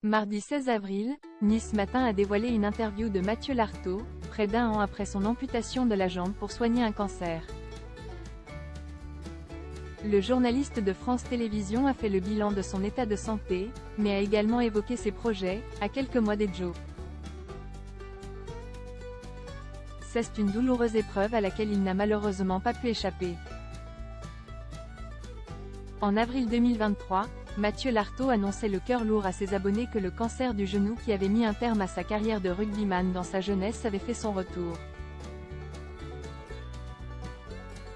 Mardi 16 avril, Nice Matin a dévoilé une interview de Mathieu Lartaud, près d'un an après son amputation de la jambe pour soigner un cancer. Le journaliste de France Télévisions a fait le bilan de son état de santé, mais a également évoqué ses projets, à quelques mois des Jeux. C'est une douloureuse épreuve à laquelle il n'a malheureusement pas pu échapper. En avril 2023, Mathieu Lartaud annonçait le cœur lourd à ses abonnés que le cancer du genou qui avait mis un terme à sa carrière de rugbyman dans sa jeunesse avait fait son retour.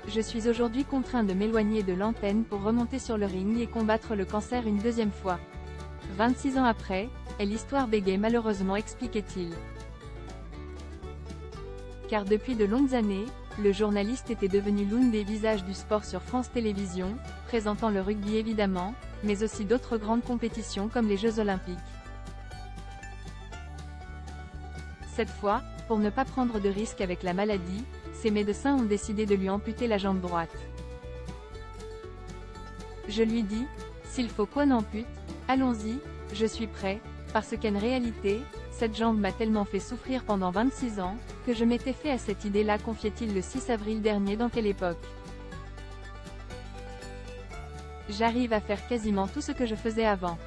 Je suis aujourd'hui contraint de m'éloigner de l'antenne pour remonter sur le ring et combattre le cancer une deuxième fois. 26 ans après, et l'histoire bégaye malheureusement, expliquait-il. Car depuis de longues années, le journaliste était devenu l'un des visages du sport sur France Télévisions, présentant le rugby évidemment, mais aussi d'autres grandes compétitions comme les Jeux Olympiques. Cette fois, pour ne pas prendre de risque avec la maladie, ses médecins ont décidé de lui amputer la jambe droite. Je lui dis, s'il faut qu'on ampute, allons-y, je suis prêt, parce qu'en réalité, cette jambe m'a tellement fait souffrir pendant 26 ans, que je m'étais fait à cette idée-là, confiait-il le 6 avril dernier. Dans quelle époque j'arrive à faire quasiment tout ce que je faisais avant.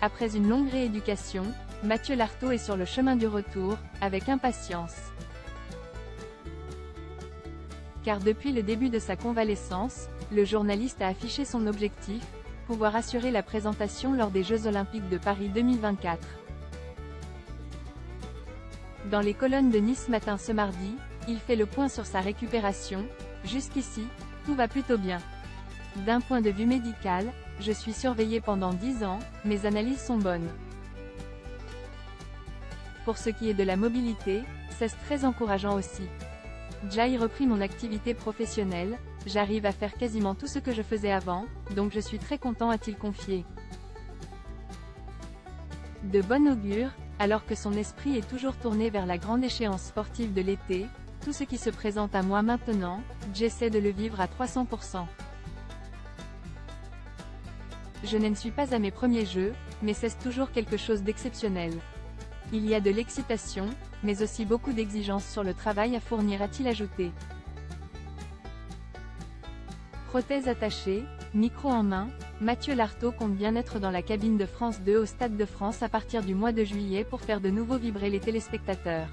Après une longue rééducation, Mathieu Lartaud est sur le chemin du retour, avec impatience. Car depuis le début de sa convalescence, le journaliste a affiché son objectif, pouvoir assurer la présentation lors des Jeux Olympiques de Paris 2024. Dans les colonnes de Nice Matin ce mardi, il fait le point sur sa récupération. Jusqu'ici, tout va plutôt bien. D'un point de vue médical, je suis surveillé pendant 10 ans, mes analyses sont bonnes. Pour ce qui est de la mobilité, c'est très encourageant aussi. J'ai repris mon activité professionnelle, j'arrive à faire quasiment tout ce que je faisais avant, donc je suis très content, a-t-il confié. De bon augure, alors que son esprit est toujours tourné vers la grande échéance sportive de l'été, tout ce qui se présente à moi maintenant, j'essaie de le vivre à 300%. Je ne suis pas à mes premiers Jeux, mais c'est toujours quelque chose d'exceptionnel. Il y a de l'excitation, mais aussi beaucoup d'exigences sur le travail à fournir, a-t-il ajouté. Prothèse attachée, micro en main, Mathieu Lartaud compte bien être dans la cabine de France 2 au Stade de France à partir du mois de juillet pour faire de nouveau vibrer les téléspectateurs.